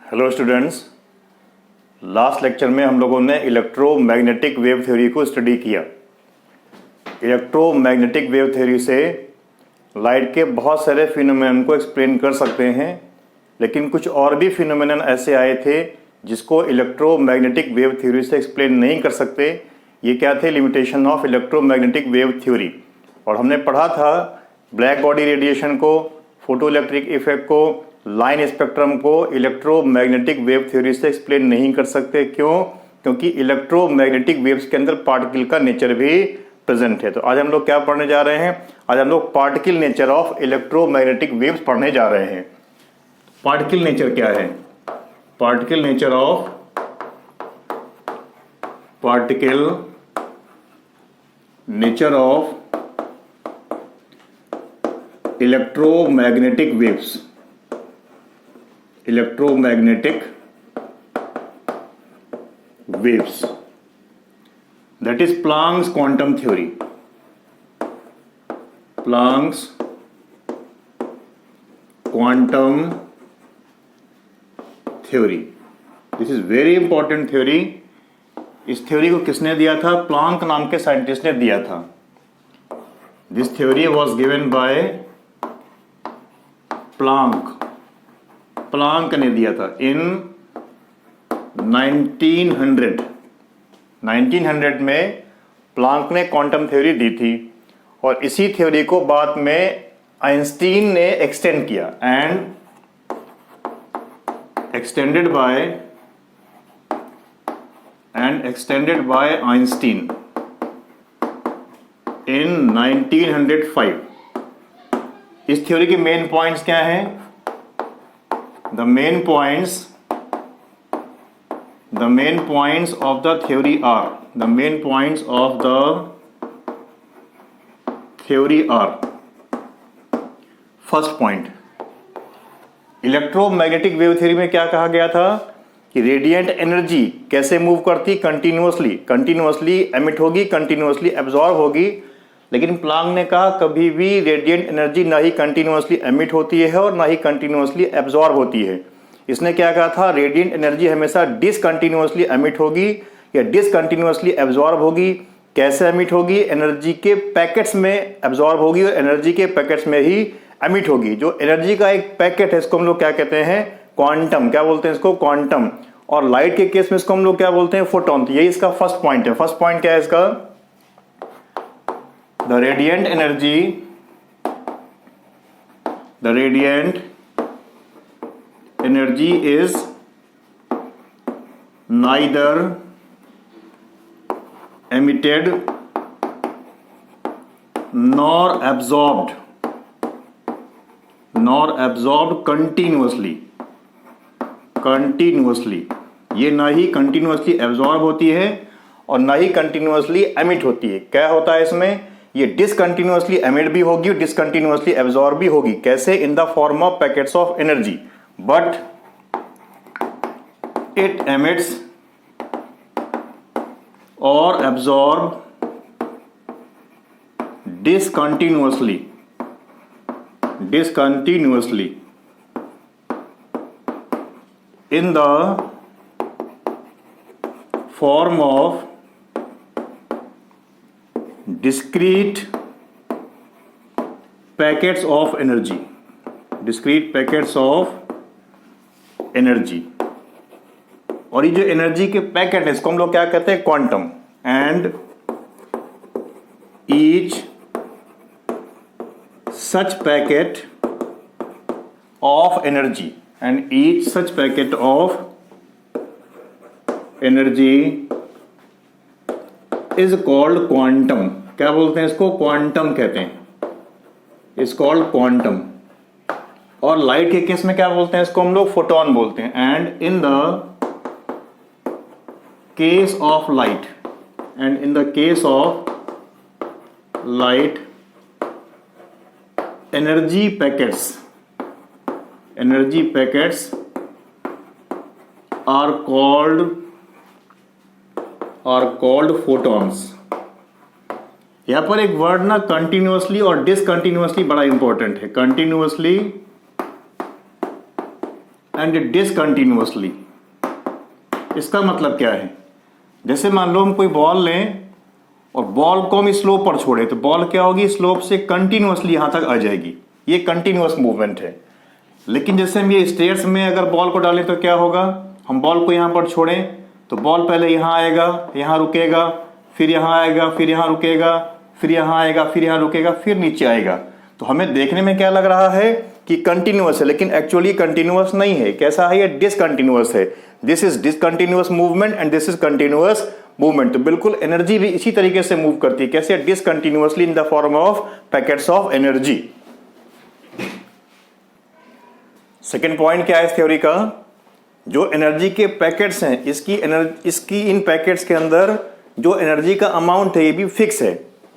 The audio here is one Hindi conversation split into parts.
हेलो स्टूडेंट्स, लास्ट लेक्चर में हम लोगों ने इलेक्ट्रोमैग्नेटिक वेव थ्योरी को स्टडी किया। इलेक्ट्रोमैग्नेटिक वेव थ्योरी से लाइट के बहुत सारे फिनोमेनन को एक्सप्लेन कर सकते हैं, लेकिन कुछ और भी फिनोमेनन ऐसे आए थे जिसको इलेक्ट्रोमैग्नेटिक वेव थ्योरी से एक्सप्लेन नहीं कर सकते। ये क्या थे? Limitation of electromagnetic wave theory. और हमने पढ़ा था ब्लैक बॉडी रेडिएशन को, फोटो इलेक्ट्रिक इफेक्ट को, लाइन स्पेक्ट्रम को इलेक्ट्रोमैग्नेटिक वेव थ्योरी से एक्सप्लेन नहीं कर सकते। क्यों? क्योंकि इलेक्ट्रोमैग्नेटिक वेव्स के अंदर पार्टिकल का नेचर भी प्रेजेंट है। तो आज हम लोग क्या पढ़ने जा रहे हैं? आज हम लोग particle nature of electromagnetic waves पढ़ने जा रहे हैं। पार्टिकल नेचर क्या है? Particle nature of electromagnetic waves. Electromagnetic waves, that is Planck's quantum theory. Planck's quantum theory. This is very important theory. इस थ्योरी को किसने दिया था? प्लांक नाम के साइंटिस्ट ने दिया था। This theory was given by Planck. Planck ने दिया था इन 1900 में प्लांक ने क्वांटम थ्योरी दी थी। और इसी थ्योरी को बाद में आइंस्टीन ने एक्सटेंड किया एंड एक्सटेंडेड बाय आइंस्टीन इन 1905। इस थ्योरी के मेन पॉइंट्स क्या हैं? The main points of the theory are first point, electromagnetic wave theory में क्या कहा गया था कि रेडिएंट एनर्जी कैसे मूव करती? कंटिन्यूअसली एमिट होगी, कंटिन्यूअसली एब्जॉर्ब होगी। लेकिन प्लांक ने कहा कभी भी रेडिएंट एनर्जी ना ही कंटिन्यूअसली एमिट होती है और ना ही कंटिन्यूअसली एब्जॉर्ब होती है। इसने क्या कहा था? रेडिएंट एनर्जी हमेशा डिसकंटिन्यूअसली एमिट होगी या डिसकंटिन्यूअसली एब्जॉर्ब होगी। कैसे एमिट होगी? एनर्जी के पैकेट्स में एब्जॉर्ब होगी और एनर्जी के पैकेट्स में ही एमिट होगी। जो एनर्जी का एक पैकेट है इसको हम लोग क्या कहते हैं? क्वांटम। क्या बोलते हैं इसको? क्वांटम। और लाइट के केस में इसको हम लोग क्या बोलते हैं? फोटोन। तो यही इसका फर्स्ट पॉइंट है। फर्स्ट पॉइंट क्या है इसका? The radiant energy is neither emitted nor absorbed continuously। ये ना ही कंटिन्यूअसली एब्जॉर्ब होती है और ना ही कंटिन्यूअसली एमिट होती है। क्या होता है इसमें? ये डिसकंटिन्यूअसली एमिट भी होगी और डिसकंटिन्यूअसली एब्जॉर्ब भी होगी। कैसे? In the form of packets of energy, but it emits or absorb discontinuously in the form of discrete packets of energy। और ये जो एनर्जी के पैकेट है इसको हम लोग क्या कहते हैं? Quantum. And each such packet of energy is called quantum. क्या बोलते हैं इसको? क्वांटम कहते हैं। Is called quantum. और लाइट के केस में क्या बोलते हैं इसको? हम लोग फोटोन बोलते हैं। And in the case of light energy packets are called photons. यहां पर एक वर्ड ना कंटिन्यूअसली और डिसकंटिन्यूअसली बड़ा इंपॉर्टेंट है। Continuously and discontinuously. इसका मतलब क्या है, जैसे मान लो हम कोई बॉल लें और बॉल को हम स्लोप पर छोड़े तो बॉल क्या होगी, स्लोप से कंटिन्यूअसली यहां तक आ जाएगी, ये कंटिन्यूअस मूवमेंट है। लेकिन जैसे हम ये स्टेयर्स में अगर बॉल को डालें तो क्या होगा, हम बॉल को यहां पर छोड़ें तो बॉल पहले यहां आएगा, यहां रुकेगा, फिर यहां आएगा, फिर यहां रुकेगा, फिर यहां आएगा, फिर यहां रुकेगा, फिर नीचे आएगा। तो हमें देखने में क्या लग रहा है कि कंटिन्यूअस है, लेकिन एक्चुअली कंटिन्यूअस नहीं है। कैसा है, ये डिसकंटिन्यूअस है। This is discontinuous movement and this is continuous movement. तो बिल्कुल एनर्जी भी इसी तरीके से मूव करती है। कैसे, discontinuously in the form of packets of energy. Second point क्या है इस थ्योरी का, जो एनर्जी के पैकेट्स हैं, इसकी इन पैकेट्स के अंदर जो एनर्जी का अमाउंट है ये भी फिक्स है।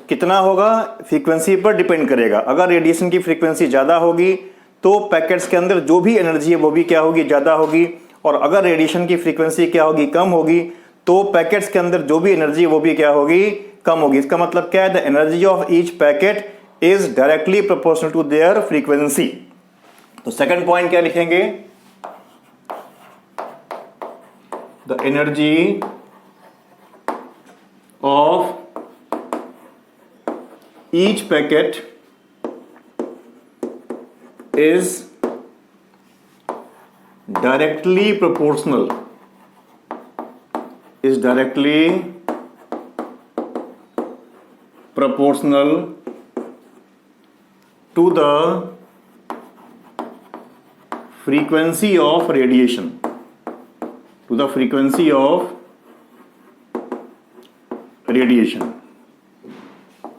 कितना होगा, फ्रीक्वेंसी पर डिपेंड करेगा। अगर रेडिएशन की फ्रीक्वेंसी ज़्यादा होगी तो पैकेट्स के अंदर जो भी एनर्जी है वो भी क्या होगी, ज़्यादा होगी। और अगर रेडिएशन की फ्रीक्वेंसी क्या होगी, कम होगी, तो पैकेट्स के अंदर जो भी एनर्जी है वो भी क्या होगी, कम होगी। इसका मतलब क्या है, the energy of each packet is directly proportional to their frequency. तो सेकंड पॉइंट क्या लिखेंगे, the energy of each packet is directly proportional to the frequency of radiation,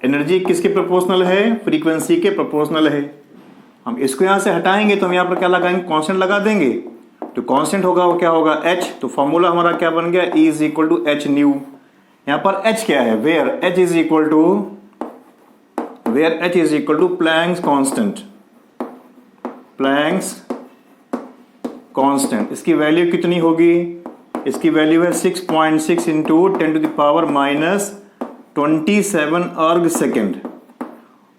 energy किसके प्रोपोर्शनल है, फ्रीक्वेंसी के प्रोपोर्शनल है। हम इसको यहां से हटाएंगे तो हम यहां पर क्या लगाएंगे, कांस्टेंट लगा देंगे। तो कांस्टेंट होगा वो क्या होगा, h। तो फॉर्मूला हमारा क्या बन गया, E is equal to H nu. यहां पर h क्या है, where h is equal to Planck's constant. इसकी वैल्यू कितनी होगी, इसकी वैल्यू है 6.6 into 10 to the power minus 27 erg second,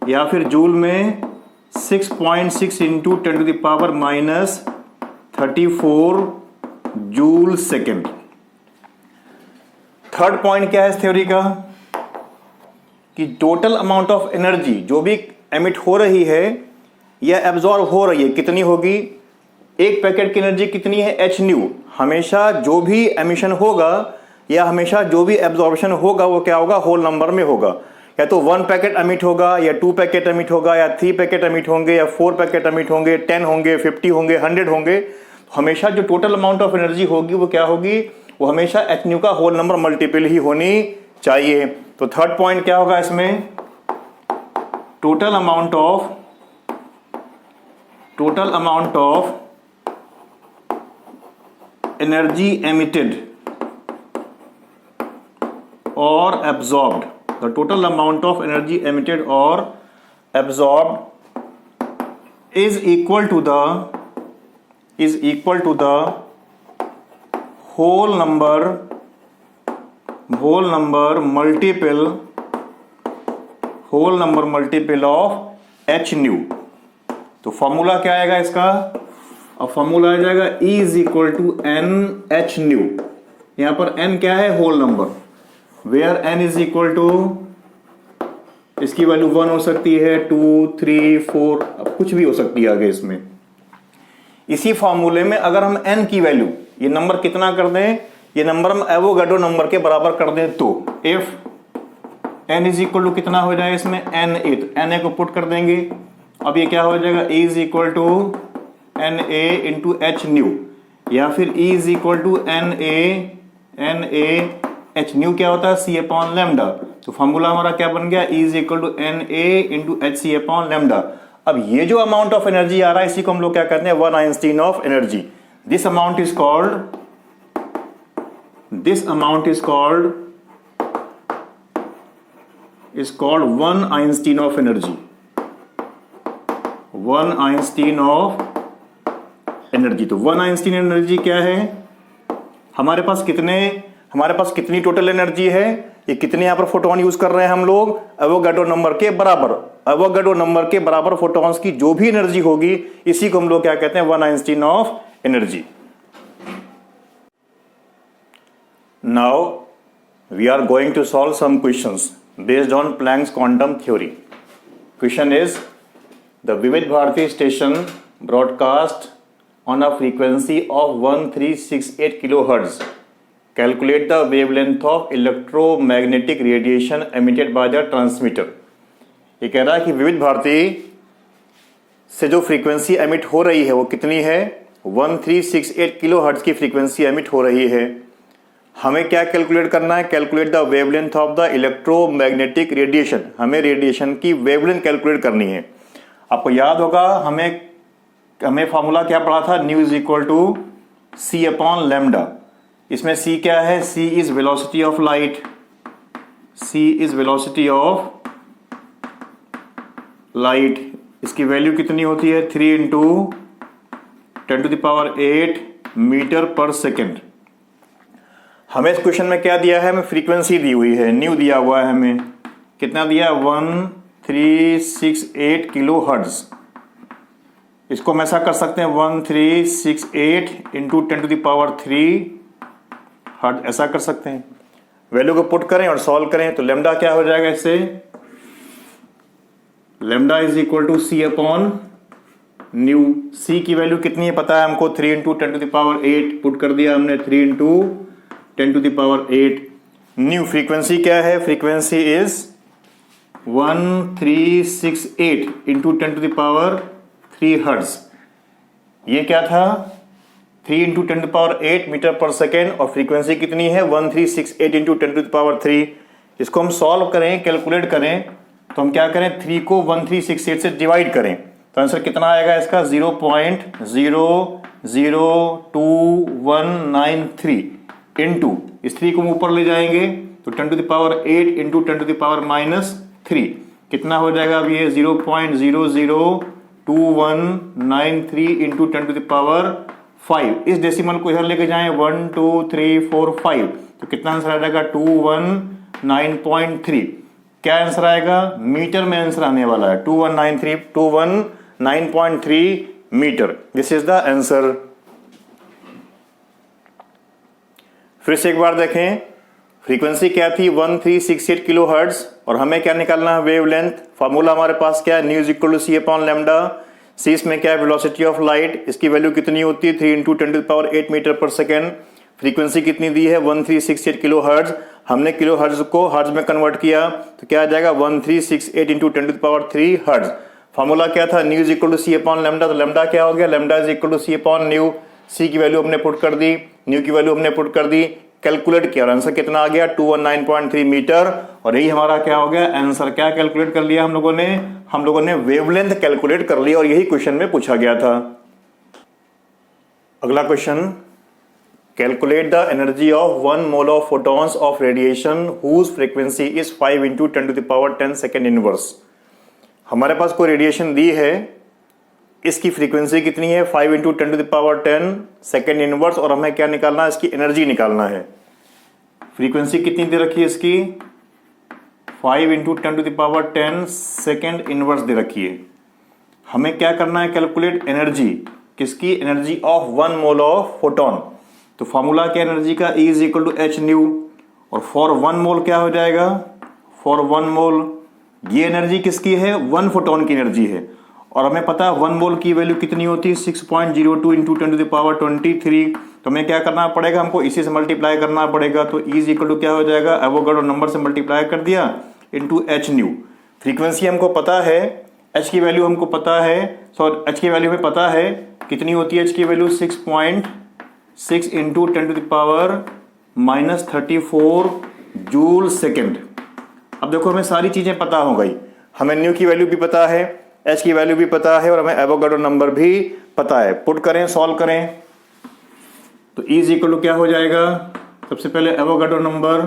या फिर जूल में 6.6 into 10 to the power minus 34 joule second. Third point क्या है इस थ्योरी का, कि टोटल अमाउंट ऑफ एनर्जी जो भी एमिट हो रही है या एब्जॉर्ब हो रही है कितनी होगी, एक पैकेट की एनर्जी कितनी है, एच न्यू। हमेशा जो भी एमिशन होगा या हमेशा जो भी एब्जॉर्प्शन होगा वो क्या होगा, होल नंबर में होगा। या तो 1 पैकेट एमिट होगा, या 2 पैकेट एमिट होगा, या 3 पैकेट एमिट होंगे, या 4 पैकेट एमिट होंगे, 10 होंगे, 50 होंगे, 100 होंगे। तो हमेशा जो टोटल अमाउंट ऑफ एनर्जी होगी वो क्या होगी, वो हमेशा एच न्यू का होल नंबर मल्टीपल ही होनी चाहिए। तो थर्ड पॉइंट क्या होगा इसमें, total amount of energy emitted or absorbed, the total amount of energy emitted or absorbed is equal to the whole number multiple of h nu। तो फॉर्मूला क्या आएगा इसका, अब फॉर्मूला आ जाएगा E is equal to N H nu. यहां पर n क्या है, whole number, where n is equal to, इसकी वैल्यू 1 हो सकती है, 2, 3, 4, अब कुछ भी हो सकती है आगे इसमें। इसी फॉर्मूले में अगर हम n की वैल्यू, ये नंबर कितना कर दें, ये नंबर हम एवोगाड्रो नंबर के बराबर कर दें, तो if n is equal to कितना हो जाए इसमें, na, तो na को पुट कर देंगे। अब ये क्या हो जाएगा, E is equal to na into H nu, या फिर E is equal to na H nu क्या होता है, सी अपॉन लैम्डा। तो फॉर्मूला हमारा क्या बन गया, E is equal to na into H C upon lambda. अब ये जो अमाउंट ऑफ एनर्जी आ रहा है इसी को हम लोग क्या कहते हैं, 1 Einstein of energy. This amount is called 1 Einstein of energy. 1 Einstein of energy. तो 1 आइंस्टीन एनर्जी क्या है, हमारे पास कितनी टोटल एनर्जी है, ये कितने यहां पर फोटोन यूज कर रहे हैं हम लोग, एवोगाड्रो नंबर के बराबर फोटोन्स की जो भी एनर्जी होगी इसी को हम लोग क्या कहते हैं, 1 Einstein of energy. Now we are going to solve some questions based on Planck's quantum theory. Question is, the Vivid Bharati station broadcast on a frequency of 1368 kilohertz. Calculate the wavelength of electromagnetic radiation emitted by the transmitter. ये कह रहा है कि विविध भारती से जो फ्रीक्वेंसी एमिट हो रही है वो कितनी है, 1368 किलोहर्ट्ज की फ्रीक्वेंसी एमिट हो रही है. हमें क्या कैलकुलेट करना है, calculate the wavelength of the electromagnetic radiation. हमें रेडिएशन की वेवलेंथ कैलकुलेट करनी है. आपको याद होगा हमें फार्मूला क्या पढ़ा था, nu is equal to C upon lambda. इसमें सी क्या है, C is velocity of light, C is velocity of light. इसकी वैल्यू कितनी होती है, 3 इंटू 10⁸ मीटर पर सेकेंड. हमें इस क्वेश्चन में क्या दिया है, हमें फ्रीक्वेंसी दी हुई है, न्यू दिया हुआ है. हमें कितना दिया, 1368 किलो हर्ट्ज. इसको हम ऐसा कर सकते हैं 1368 इंटू 10⁻³ हर्ट्ज, ऐसा कर सकते हैं. वैल्यू को पुट करें और सॉल्व करें तो लैम्डा क्या हो जाएगा, इससे lambda is equal to C upon new. सी की वैल्यू कितनी है पता है हमको, 3 इंटू 10⁸ पुट कर दिया हमने, 3 इंटू 10⁸. न्यू फ्रीक्वेंसी क्या है, फ्रीक्वेंसी इज 1368 इंटू 10⁻³ हर्ट्ज. ये क्या था, 3 इंटू 10⁸ मीटर पर सेकेंड, और फ्रीक्वेंसी कितनी है 1368 इंटू 10⁻³. इसको हम सॉल्व करें, कैलकुलेट करें तो हम क्या करें, 3 को 1368 से डिवाइड करें तो आंसर कितना आएगा इसका, 0.0029193 इंटू इस 3 को ऊपर ले जाएंगे तो 10⁸ इंटू 10⁻³ कितना हो जाएगा. अब ये 0.0029193 इंटू 10⁵. इस डेसिमल को इधर लेके जाएं 1 2 3 4 5 तो कितना आंसर आ जाएगा, 219.3. क्या आंसर आएगा, मीटर में आंसर आने वाला है, 219.3 metre. This is the answer. फिर से एक बार देखें, फ्रीक्वेंसी क्या थी 1368 किलो हर्ट्ज, और हमें क्या निकालना है, वेवलेंथ. फार्मूला हमारे पास क्या है, nu is equal to C upon lambda. C इसमें क्या है, वेलोसिटी ऑफ लाइट. इसकी वैल्यू कितनी होती है, 3 into 10⁸ metre per second. Frequency कितनी दी है, 1368 किलो हर्ट्ज. हमने किलो हर्ट्ज को हर्ट्ज में कन्वर्ट किया तो क्या आ जाएगा, 1368 इंटू 10⁻³ हर्ट्ज. फार्मूला क्या था, nu is equal to C upon lambda. तो लैम्डा क्या हो गया, lambda is equal to C upon new. सी की वैल्यू हमने पुट कर दी, न्यू की वैल्यू हमने पुट कर दी, कैलकुलेट किया और आंसर कितना आ गया, 219.3 मीटर. और यही हमारा क्या हो गया आंसर. क्या कैलकुलेट कर लिया हम लोगों ने वेवलेंथ कैलकुलेट कर लिया, और यही क्वेश्चन में पूछा गया था. अगला question, calculate the energy of 1 mole of photons of radiation whose frequency is 5 into 10⁻10 second inverse. हमारे पास कोई रेडिएशन दी है, इसकी फ्रीक्वेंसी कितनी है, 5 इंटू 10⁻10 सेकेंड इनवर्स, और हमें क्या निकालना है, इसकी एनर्जी निकालना है. फ्रीक्वेंसी कितनी दे रखी है इसकी, 5 इंटू 10⁻10 सेकेंड इनवर्स दे रखी है. हमें क्या करना है, कैलकुलेट एनर्जी. किसकी, energy of 1 mole of photon. तो फॉर्मूला क्या एनर्जी का, E is equal to H nu, और फॉर 1 मोल क्या हो जाएगा, फॉर 1 मोल ये एनर्जी किसकी है, 1 फोटोन की एनर्जी है. और हमें पता है 1 मोल की वैल्यू कितनी होती है, 6.02 इंटू 10⁻23. तो हमें क्या करना पड़ेगा, हमको इसी से मल्टीप्लाई करना पड़ेगा. तो E इज इक्वल टू क्या हो जाएगा, एवोगाड्रो नंबर से मल्टीप्लाई कर दिया इंटू एच न्यू. फ्रीक्वेंसी हमको पता है, एच की वैल्यू हमको पता है, एच की वैल्यू हमें पता है कितनी होती है, एच की वैल्यू 6.6 इंटू 10⁻34 जूल सेकेंड. अब देखो हमें सारी चीजें पता हो गई, हमें न्यू की वैल्यू भी पता है, एच की वैल्यू भी पता है, और हमें एवोगाड्रो नंबर भी पता है. पुट करें, सॉल्व करें तो E इज इक्वल टू क्या हो जाएगा, सबसे पहले Avogadro number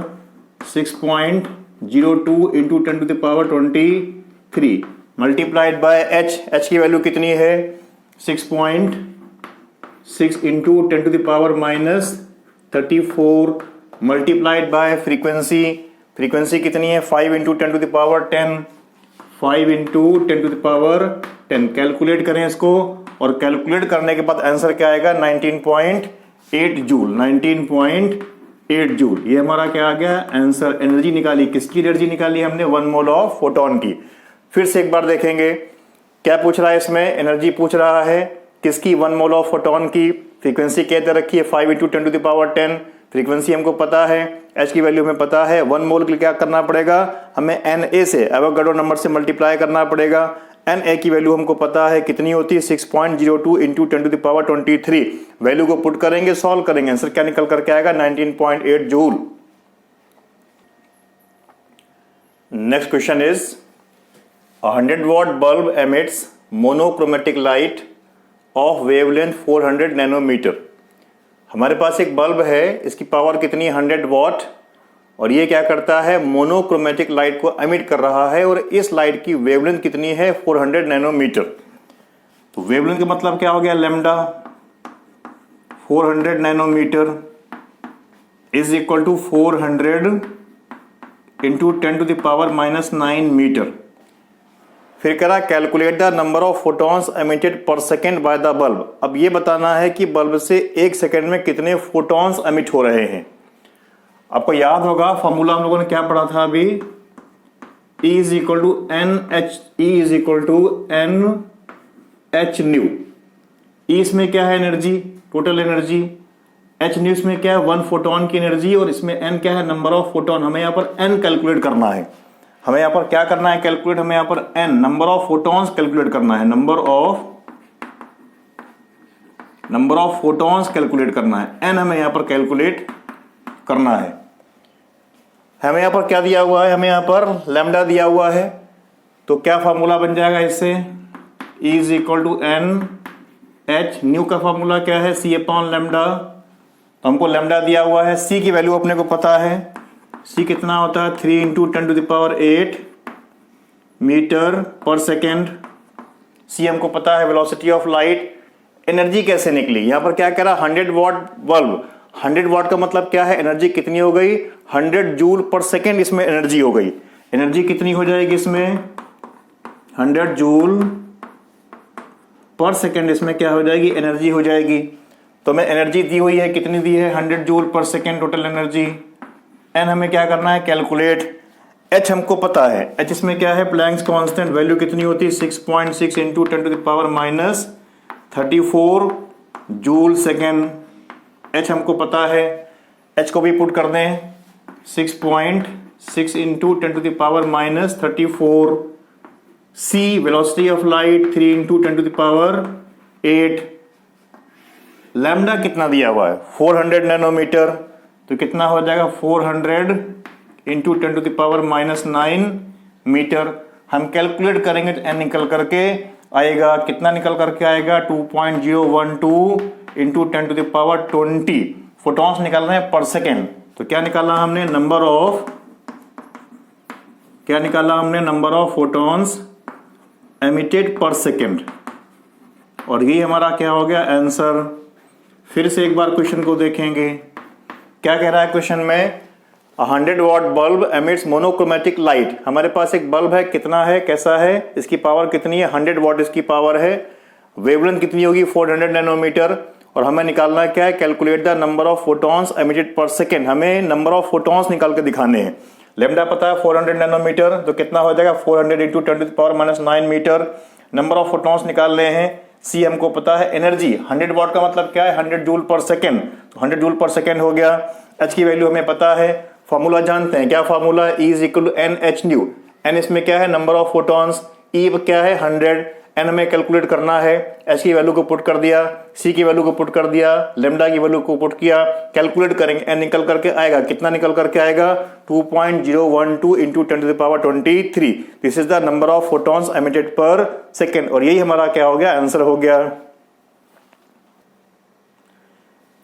6.02 into 10⁻23 multiplied by H. H की वैल्यू कितनी है, 6.6 into 10⁻34 multiplied by frequency. Frequency कितनी है, 5 इंटू 10⁻10, 5 इंटू 10⁻10. कैलकुलेट करें इसको और कैलकुलेट करने के बाद आंसर क्या आएगा 19.8 जूल। 19.8 जूल ये हमारा क्या आ गया आंसर। एनर्जी निकाली, किसकी एनर्जी निकाली हमने 1 मोल ऑफ फोटोन की। फिर से एक बार देखेंगे क्या पूछ रहा है इसमें, एनर्जी पूछ रहा है किसकी 1 मोल ऑफ फोटोन की। फ्रीक्वेंसी कहते रखी है 5 × 10⁻10। फ्रीक्वेंसी हमको पता है, एच की वैल्यू हमें पता है। 1 मोल के लिए क्या करना पड़ेगा हमें Na से एवोगाड्रो नंबर से मल्टीप्लाई करना पड़ेगा। Na की वैल्यू हमको पता है कितनी होती है 6.02 × 10⁻23। वैल्यू को पुट करेंगे, सॉल्व करेंगे, आंसर क्या निकल करके आएगा 19.8 joule. Next question is 100 watt bulb emits monochromatic light of wavelength 400 nanometre. हमारे पास एक बल्ब है, इसकी पावर कितनी 100 वॉट, और ये क्या करता है मोनोक्रोमेटिक लाइट को एमिट कर रहा है, और इस लाइट की वेवलेंथ कितनी है 400 नैनोमीटर। तो वेवलेंथ का मतलब क्या हो गया lambda 400 nanometre is equal to 400 into 10⁻⁹ metre. फिर करा calculate the number of photons emitted per second by the bulb. अब ये बताना है कि बल्ब से 1 सेकेंड में कितने फोटॉन्स एमिट हो रहे हैं। आपको याद होगा फॉर्मूला हम लोगों ने क्या पढ़ा था अभी, E is equal to N H nu. E इसमें क्या है energy, total energy, h nu इसमें क्या है 1 फोटोन की एनर्जी, और इसमें एन क्या है नंबर ऑफ फोटोन। हमें यहाँ पर एन कैलकुलेट करना है, हमें यहाँ पर क्या करना है कैलकुलेट, हमें यहाँ पर N number of photons calculate करना है, नंबर ऑफ फोटॉन्स कैलकुलेट करना है, एन हमें यहाँ पर कैलकुलेट करना है। हमें यहाँ पर क्या दिया हुआ है, हमें यहाँ पर लैम्डा दिया हुआ है, तो क्या फार्मूला बन जाएगा इससे E is equal to N H. Nu का फार्मूला क्या है C/लैम्डा। तो हमको लैम्डा दिया हुआ है, C की वैल्यू अपने को पता है, C कितना होता है 3 × 10⁸ मीटर पर सेकेंड। C हमको पता है वेलोसिटी ऑफ लाइट। एनर्जी कैसे निकली, यहां पर क्या कह रहा 100 वॉट बल्ब, 100 वॉट का मतलब क्या है एनर्जी कितनी हो गई 100 जूल पर सेकेंड इसमें एनर्जी हो गई। एनर्जी कितनी हो जाएगी इसमें 100 जूल पर सेकेंड, इसमें क्या हो जाएगी एनर्जी हो जाएगी। तो हमें एनर्जी दी हुई है, कितनी दी है 100 जूल पर सेकेंड टोटल एनर्जी। एन हमें क्या करना है कैलकुलेट। एच हमको पता है, एच इसमें क्या है प्लैंक्स कांस्टेंट, वैल्यू कितनी होती है 6.6 × 10⁻34 जूल सेकेंड। एच हमको पता है, एच को भी पुट कर दें 6.6 × 10⁻34। सी वेलोसिटी ऑफ लाइट 3 × 10⁸। लैम्डा कितना दिया हुआ है 400 नैनोमीटर, तो कितना हो जाएगा 400 × 10⁻⁹ मीटर। हम कैलकुलेट करेंगे तो एन निकल करके आएगा, कितना निकल करके आएगा 2.012 × 10⁻20 फोटॉन्स निकाल रहे हैं पर सेकेंड। तो क्या निकाला हमने number of photons emitted per second, और ये हमारा क्या हो गया आंसर। फिर से एक बार क्वेश्चन को देखेंगे, क्या कह रहा है क्वेश्चन में 100 watt bulb emits monochromatic light. हमारे पास एक बल्ब है, कितना है कैसा है, इसकी पावर कितनी है 100 वॉट इसकी पावर है, वेवलेंथ कितनी होगी 400 नैनोमीटर, और हमें निकालना क्या है calculate the number of photons emitted per second. हमें नंबर ऑफ फोटॉन्स निकाल के दिखाने हैं। लैम्डा पता है 400 नैनोमीटर, तो कितना हो जाएगा 400 × 10⁻⁹ मीटर। नंबर ऑफ फोटॉन्स निकाल रहे हैं। सी हमको पता है एनर्जी 100 वॉट का मतलब क्या है 100 जूल पर सेकेंड, तो 100 जूल पर सेकेंड हो गया। एच की वैल्यू हमें पता है, फॉर्मूला जानते हैं, क्या formula E is equal to N H nu. N इसमें क्या है नंबर ऑफ फोटॉन्स, E क्या है 100, एन हमें कैलकुलेट करना है। एच की वैल्यू को पुट कर दिया, सी की वैल्यू को पुट कर दिया, लैम्डा की वैल्यू को पुट किया, कैलकुलेट करेंगे एन निकल करके आएगा, कितना निकल करके आएगा 2.012 × 10⁻23। This is the number of photons emitted per second, और यही हमारा क्या हो गया आंसर हो गया।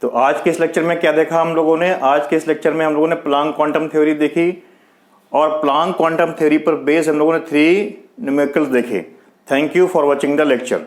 तो आज के इस लेक्चर में क्या देखा हम लोगों ने, आज के इस लेक्चर में हम लोगों ने प्लांक क्वांटम थ्योरी देखी, और प्लांक क्वांटम थ्योरी पर बेस्ड हम लोगों ने 3 न्यूमेरिकल्स देखे। Thank you for watching the lecture.